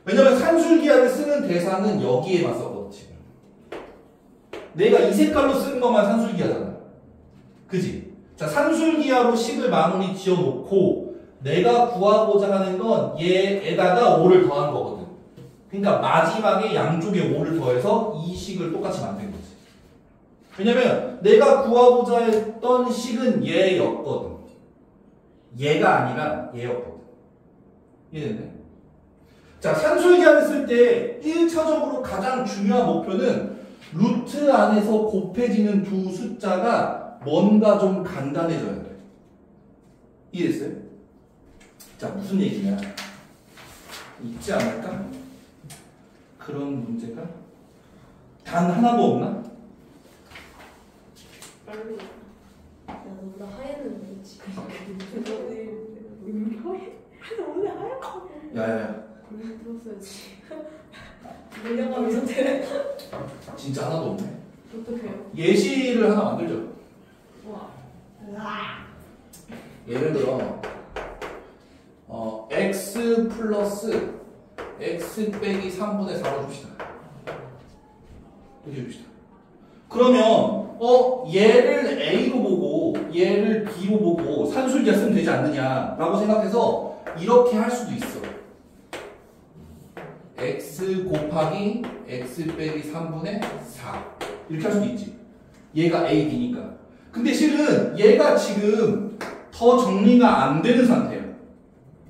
S2: 왜냐면 산술기하를 쓰는 대상은 여기에만 썼거든 지금. 내가 이 색깔로 쓰는 것만 산술기하잖아. 그지? 자, 산술기하로 식을 마무리 지어놓고 내가 구하고자 하는 건 얘에다가 5를 더한 거거든. 그러니까 마지막에 양쪽에 5를 더해서 이 식을 똑같이 만든 거지. 왜냐면 내가 구하고자 했던 식은 얘였거든. 얘가 아니라 얘였거든. 이해됐네? 자, 산술기하를 쓸 때 1차적으로 가장 중요한 목표는 루트 안에서 곱해지는 두 숫자가 뭔가 좀 간단해져야 돼. 이해됐어요? 자, 무슨 얘기냐? 있지 않을까? 그런 문제가 단 하나도 없나?
S3: 빨리. 야, 너보다 하얘는 거지. 오늘 하얗고.
S2: 야야야,
S1: 오늘 들었어야지.
S3: 밀려가면서 돼.
S2: 진짜 하나도 없네.
S1: 어떡해요?
S2: 예시를 하나 만들죠.
S1: 와.
S2: 예를 들어 x 플러스 x 빼기 3분의 4로 줍시다. 이렇게 줍시다. 그러면 얘를 a로 보고 얘를 b로 보고 산술기하 쓰면 되지 않느냐라고 생각해서 이렇게 할 수도 있어. x 곱하기 x 빼기 3분의 4 이렇게 할 수도 있지. 얘가 a, b니까. 근데 실은 얘가 지금 더 정리가 안 되는 상태야.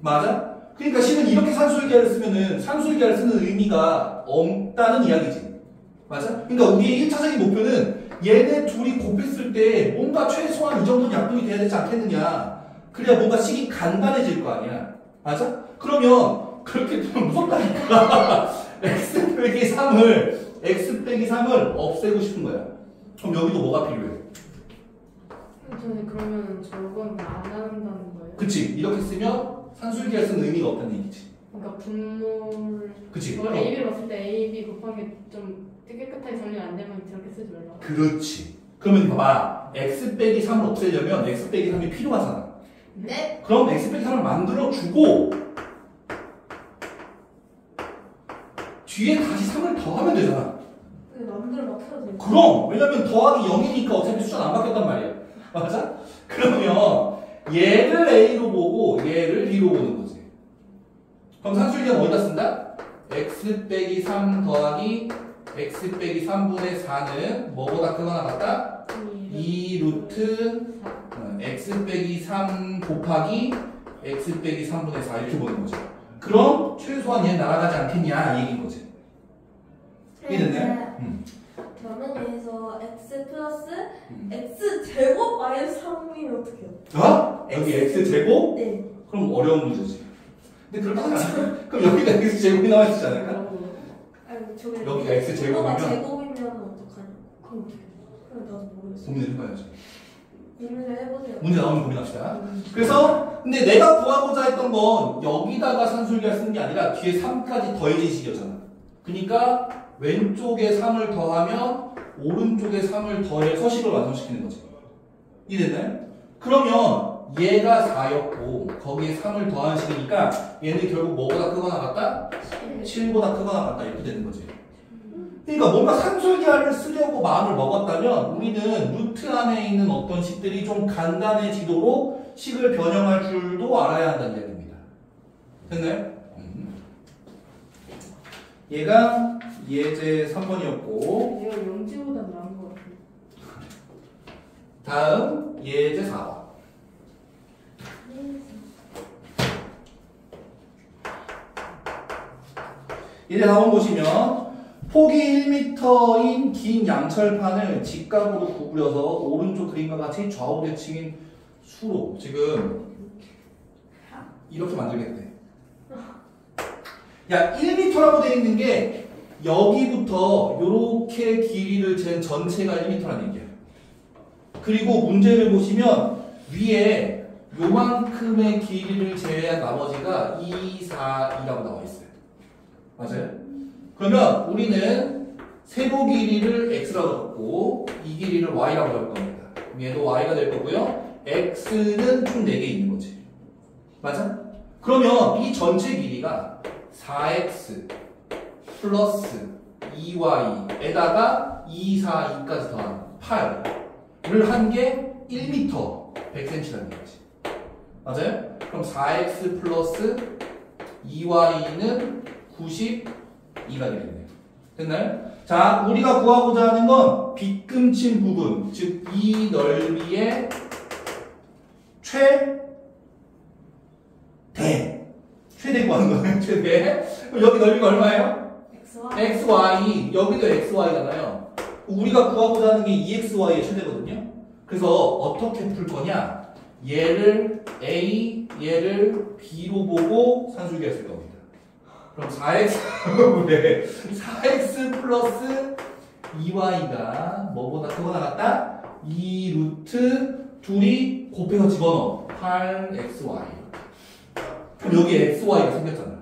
S2: 맞아? 그러니까 실은 이렇게 산술기하를 쓰면은 산술기하를 쓰는 의미가 없다는 이야기지. 맞아? 그러니까 우리의 1차적인 목표는 얘네 둘이 곱했을 때 뭔가 최소한 이 정도는 약분이 돼야 되지 않겠느냐. 그래야 뭔가 식이 간단해질 거 아니야. 맞아? 그러면 그렇게 되면 무섭다니까. x 빼기 3을 x 빼기 3을 없애고 싶은 거야. 그럼 여기도 뭐가 필요해?
S1: 저는 그러면 저건 안 한다는 거예요?
S2: 그치? 이렇게 쓰면 산술기가 쓰는 의미가 없다는 얘기지.
S1: 그러니까 분모를
S2: 그치?
S1: 저걸 AB로 봤을 때 AB 곱한 게 좀 깨끗하게 정리가 안 되면 저렇게 쓰지 말라고.
S2: 그렇지. 그러면 봐봐. x 빼기 3을 없애려면 x 빼기 3이 필요하잖아.
S3: 네.
S2: 그럼 x 빼기 3을 만들어주고 뒤에 다시 3을 더하면 되잖아.
S3: 근데 마음대로 막 해도 돼요.
S2: 그럼 왜냐면 더하기 0이니까 어차피 숫자는 안 바뀌었단 말이야. 맞아? 그러면 얘를 A로 보고 얘를 B로 보는 거지. 그럼 산술기는 어디다 쓴다? x 빼기 3 더하기 x 빼기 3분의 4는 뭐보다 크거나 같다? 2 루트 x 빼기 3 곱하기 x 빼기 3분의 4 이렇게 보는 거지. 그럼 최소한 얘는 날아가지 않겠냐 이 얘기인 거지. 이해됐네?
S3: 그러면 여기서 x 플러스 x 제곱 마이너스 3이면 어떡해요?
S2: 어? 여기 x 제곱?
S3: 네.
S2: 그럼 어려운 문제지. 근데 그렇게 하지 않아. 그럼 여기가 x 제곱이 나와 있지 않을까?
S3: 아니 저기
S2: 여기가 x 제곱이면?
S3: 제곱이면 어떡하냐? 그럼 어떡해? 그럼 나도 모르겠어.
S2: 고민을 해봐야지.
S3: 고민을 해보세요.
S2: 문제 나오면 고민합시다. 그래서 근데 내가 구하고자 했던 건 여기다가 산술기를 쓰는 게 아니라 뒤에 3까지 더해진 식이었잖아. 그러니까 왼쪽에 3을 더하면 오른쪽에 3을 더해 서식을 완성시키는 거지. 이해됐나요? 그러면 얘가 4였고 거기에 3을 더한 식이니까 얘는 결국 뭐보다 크거나 같다? 7보다 크거나 같다 이렇게 되는 거지. 그러니까 뭔가 산술기를 쓰려고 마음을 먹었다면 우리는 루트 안에 있는 어떤 식들이 좀 간단해지도록 식을 변형할 줄도 알아야 한다는 얘기입니다. 됐나요? 얘가 예제 3번이었고
S1: 얘가 영지보다 나은 것 같아요.
S2: 다음 예제 4번. 예제 4번 보시면 폭이 1m인 긴 양철판을 직각으로 구부려서 오른쪽 그림과 같이 좌우 대칭인 수로 지금 이렇게 만들겠대. 야 1m라고 되어 있는 게 여기부터 이렇게 길이를 잰 전체가 1m라는 얘기야. 그리고 문제를 보시면 위에 요만큼의 길이를 제외한 나머지가 2, 4, 2라고 나와 있어요. 맞아요? 그러면 우리는 세로 길이를 x라고 적고 이 길이를 y라고 적을 겁니다. 얘도 y가 될 거고요. x는 총 4개 있는 거지. 맞아? 그러면 이 전체 길이가 4x 플러스 2y에다가 2, 4, 2까지 더한 8을 한 게 1m 100cm라는 거지. 맞아요? 그럼 4x 플러스 2y는 92가 되겠네요. 됐나요? 자, 우리가 구하고자 하는 건 빗금친 부분, 즉 이 넓이의 최대 구하는 거예요. 최대. 그럼 여기 넓이가 얼마예요? xy. 여기도 xy잖아요. 우리가 구하고자 하는 게 2xy의 최대거든요. 그래서 어떻게 풀 거냐? 얘를 a, 얘를 b로 보고 산술기를 쓸 겁니다. 그럼 4x 플러스 2y가 뭐보다 크거나 같다? 2 루트 둘이 곱해서 집어넣어. 8xy. 그럼 여기에 xy가 생겼잖아.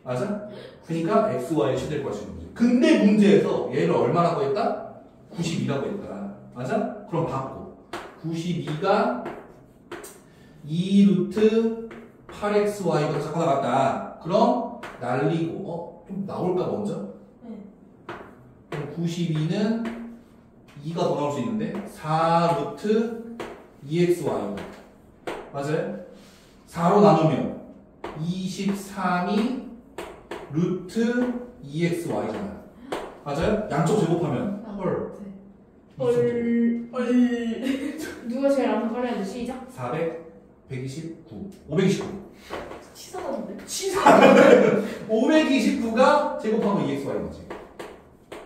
S2: 맞아? 그러니까 xy의 최대를 구하시는 거지. 근데 문제에서 얘를 얼마라고 했다? 92라고 했다. 맞아? 그럼 바꿔. 92가 2 루트 8xy가 작거나 같다. 그럼 날리고 좀 나올까 먼저?
S3: 네.
S2: 그럼 92는 2가 더 나올 수 있는데 4 루트 2xy 맞아요? 4로 나누면 23이 루트 2xy잖아요. 맞아요? 양쪽 제곱하면 헐.
S1: 누가 제일 앞서 빨리 하죠? 시작.
S2: 129. 529.
S3: 치사하던데?
S2: 529가 제곱하면 2xy인 거지.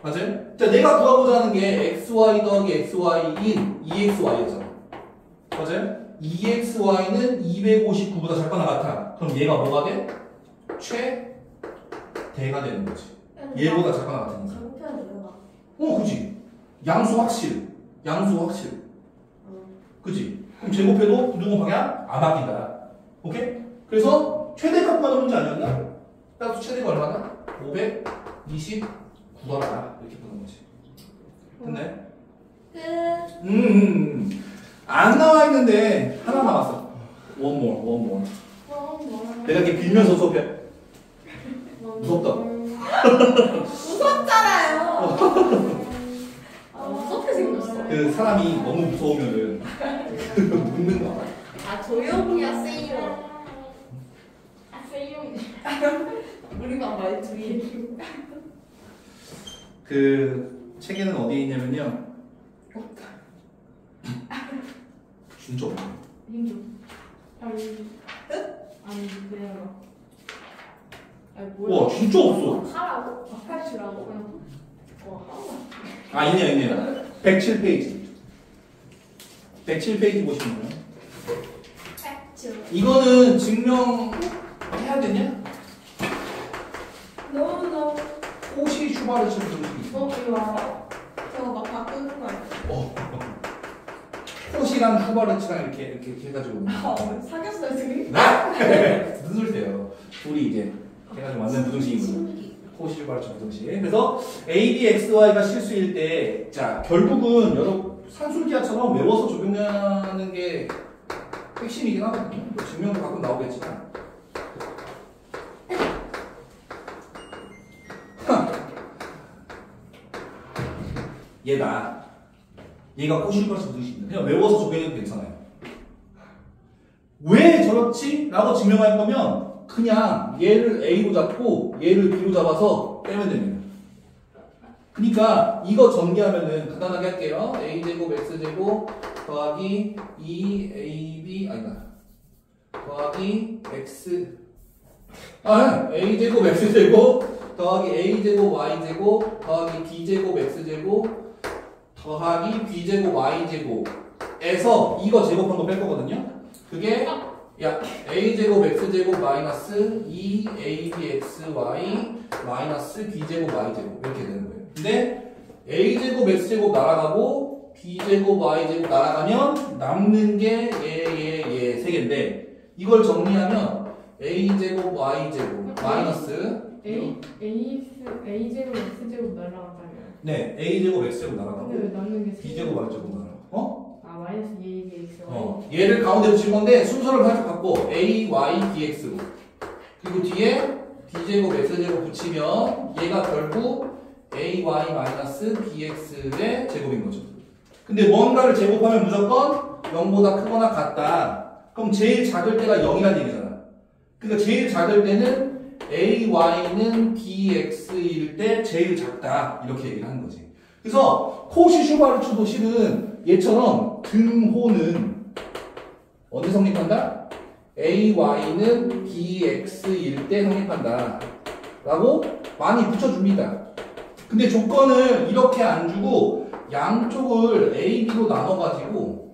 S2: 맞아요? 자, 내가 구하고자 하는 게 xy 더하기 xy인 2xy였잖아. 맞아요? 2xy는 259보다 작거나 같아. 그럼 얘가 뭐가 돼? 최대가 되는 거지. 얘보다 작거나 같으니까.
S3: 장편이요.
S2: 그지. 양수 확실. 양수 확실. 그지. 그럼 제곱해도 부등호 방향 안 바뀐다. 오케이? 그래서 최대값만 오는지 아니었나? 따라서 최대가 얼마나? 529더라. 이렇게 보는 거지. 됐네?
S3: 끝.
S2: 안 나와 있는데 하나 남았어. One more. 내가 이렇게 빌면서 수업해. 무섭다.
S3: 무섭잖아요. 무섭게 생겼어.
S2: 그 사람이 너무 무서우면은 묻는 거 알아?
S3: 아 조용히 하세요. 우리만 말투이.
S2: 그 책에는 어디에 있냐면요. 진짜 없네.
S1: 힘줘. 아니 그냥. 아니 뭐야?
S2: 와 진짜 없어.
S3: 하라고?
S1: 아파트라고 그냥.
S2: 아 있네요. 107페이지. 107페이지 보시면
S3: 팩트.
S2: 이거는 증명해야 되냐?
S3: 너무
S2: 코시 슈바르츠 방식이 있어.
S3: 이거 저거 막 바꾸는 거 아니야?
S2: 코시랑 슈바르츠랑 이렇게 해가지고
S3: 사귀었어요 지금?
S2: 무슨 소리세요? 둘이 이제 해가지고 만든 부등식이거든요. 코시 슈바르츠 부등식. 그래서 A, B, X, Y가 실수일 때, 자 결국은 여러 산술기하처럼 외워서 적용하는 게 핵심이긴 하거든요. 뭐 증명도 가끔 나오겠지만. 얘가 코시슈바르츠 부등식인데 그냥 외워서 적용해도 괜찮아요. 왜 저렇지? 라고 증명할 거면 그냥 얘를 A로 잡고 얘를 B로 잡아서 빼면 됩니다. 그러니까 이거 전개하면은 간단하게 할게요. A제곱 X제곱 더하기 2AB 아니다 더하기 X A제곱 X제곱 더하기 A제곱 Y제곱 더하기 B제곱 X제곱 더하기 B제곱 Y제곱에서 이거 제곱한 거 뺄 거거든요. 그게 A제곱 X제곱 마이너스 2ABXY 마이너스 B제곱 Y제곱 이렇게 되는 거예요. 근데 A제곱 X제곱 날아가고 B제곱 Y제곱 날아가면 남는 게 얘 세 개인데 이걸 정리하면 A제곱 Y제곱 마이너스
S1: A제곱 X제곱 날라갔다며.
S2: 네, A제곱 X제곱 날아가고
S1: 근데 왜 남는 게
S2: B제곱 Y제곱 날아가고
S1: 마이너스 2ABX
S2: 얘를 가운데 붙일 건데 순서를 살짝 바꿔 A, Y, DX로 그리고 뒤에 B제곱 X제곱 붙이면 얘가 결국 A, Y 마이너스 BX의 제곱인 거죠. 근데 뭔가를 제곱하면 무조건 0보다 크거나 같다. 그럼 제일 작을 때가 0이라는 얘기잖아. 그러니까 제일 작을 때는 A, Y는 BX일 때 제일 작다. 이렇게 얘기를 하는 거지. 그래서 코시 슈바르츠도 실은 얘처럼 등호는 언제 성립한다? A, Y는 BX일 때 성립한다. 라고 많이 붙여줍니다. 근데 조건을 이렇게 안 주고 양쪽을 A, B로 나눠가지고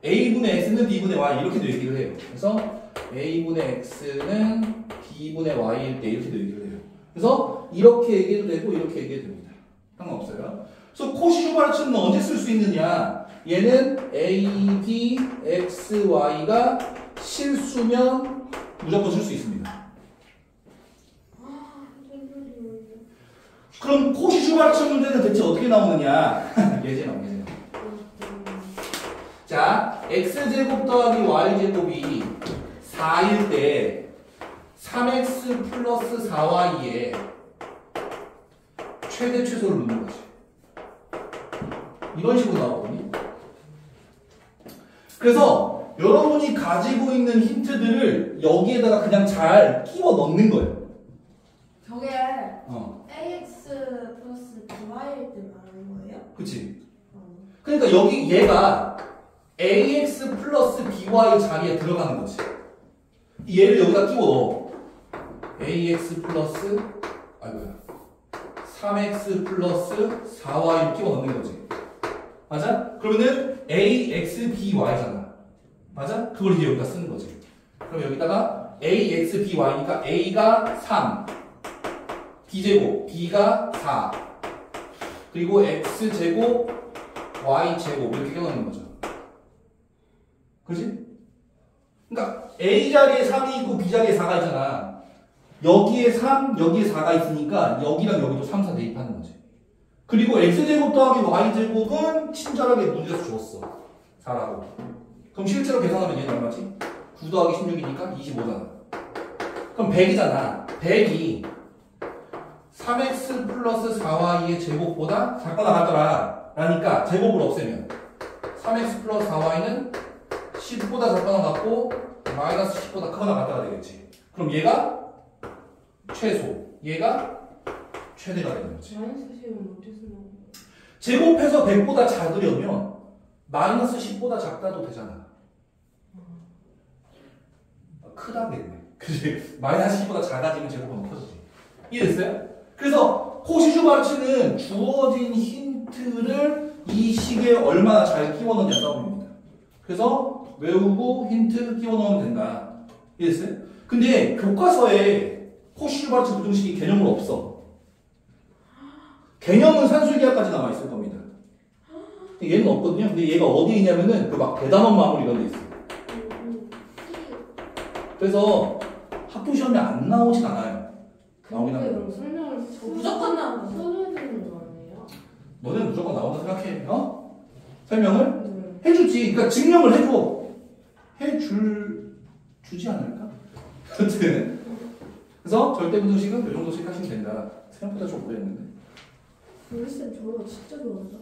S2: A분의 X는 B분의 Y 이렇게도 얘기를 해요. 그래서 A분의 X는 B분의 Y일 때 이렇게도 얘기를 해요. 그래서 이렇게 얘기해도 되고 이렇게 얘기해도 됩니다. 상관없어요. 그래서 코시 슈바르츠는 언제 쓸 수 있느냐? 얘는 A, B, X, Y가 실수면 무조건 쓸 수 있습니다. 그럼 코시 슈바르츠 문제는 대체 어떻게 나오느냐? 예제 나오죠. 자, X제곱 더하기 Y제곱이 4일 때 3X 플러스 4Y의 최대 최소를 묻는 거지. 이런 식으로 나오거든요. 그래서 여러분이 가지고 있는 힌트들을 여기에다가 그냥 잘 끼워 넣는 거예요.
S3: 저게 AX 플러스 BY일 때 말하는 거예요?
S2: 그치? 그러니까 여기 얘가 AX 플러스 BY 자리에 들어가는 거지. 얘를 여기다 끼워 넣어. AX 플러스 3X 플러스 4Y를 끼워 넣는 거지. 맞아? 그러면은 AX BY잖아. 맞아? 그걸 이제 여기다 쓰는 거지. 그럼 여기다가 AX BY니까 A가 3 B제곱 B가 4 그리고 x제곱 y제곱 이렇게 껴놓는 거죠. 그지? 그러니까 A 자리에 3이 있고 B 자리에 4가 있잖아. 여기에 3, 여기에 4가 있으니까 여기랑 여기도 3, 4 대입하는 거지. 그리고 x제곱 더하기 y제곱은 친절하게 문제에서 줬어. 4라고. 그럼 실제로 계산하면 얘는 얼마지? 9 더하기 16이니까 25잖아. 그럼 100이잖아. 100이 3x 플러스 4y의 제곱보다 작거나 같더라. 라니까 제곱을 없애면 3x 플러스 4y는 10보다 작거나 같고 마이너스 10보다 크거나 같다가 되겠지. 그럼 얘가 최소, 얘가 최대가 되는 거지.
S1: 마이너스 10은 어디서 나온 거야?
S2: 제곱해서 100보다 작으려면 마이너스 10보다 작다도 되잖아. 크다겠네. 그치? 마이너스 10보다 작아지면 제곱은 커지지. 이해됐어요? 그래서 코시슈바르츠는 주어진 힌트를 이 식에 얼마나 잘 끼워넣냐 싸움입니다. 그래서 외우고 힌트 끼워넣으면 된다. 이해됐어요? 근데 교과서에 코시슈바르츠 부등식이 개념으로 없어. 개념은 산술기하까지 나와 있을 겁니다. 얘는 없거든요. 근데 얘가 어디에 있냐면은 그 막 대단원 마무리 이런 데 있어. 그래서 학교 시험에 안 나오진 않아요. 나오긴
S1: 근데
S2: 하는데.
S1: 그럼 설명을
S3: 무조건 나온다.
S1: 써줘야 되는 거 아니에요?
S2: 너네는 무조건 나온다 생각해. 어? 설명을
S1: 네.
S2: 해주지. 그러니까 증명을 해줘. 주지 않을까? 여튼. 그래서 절대부등식은 이 정도씩 하시면 된다. 생각보다 좀 오래했는데.
S3: 우리 쌤 저거 진짜 좋아한다.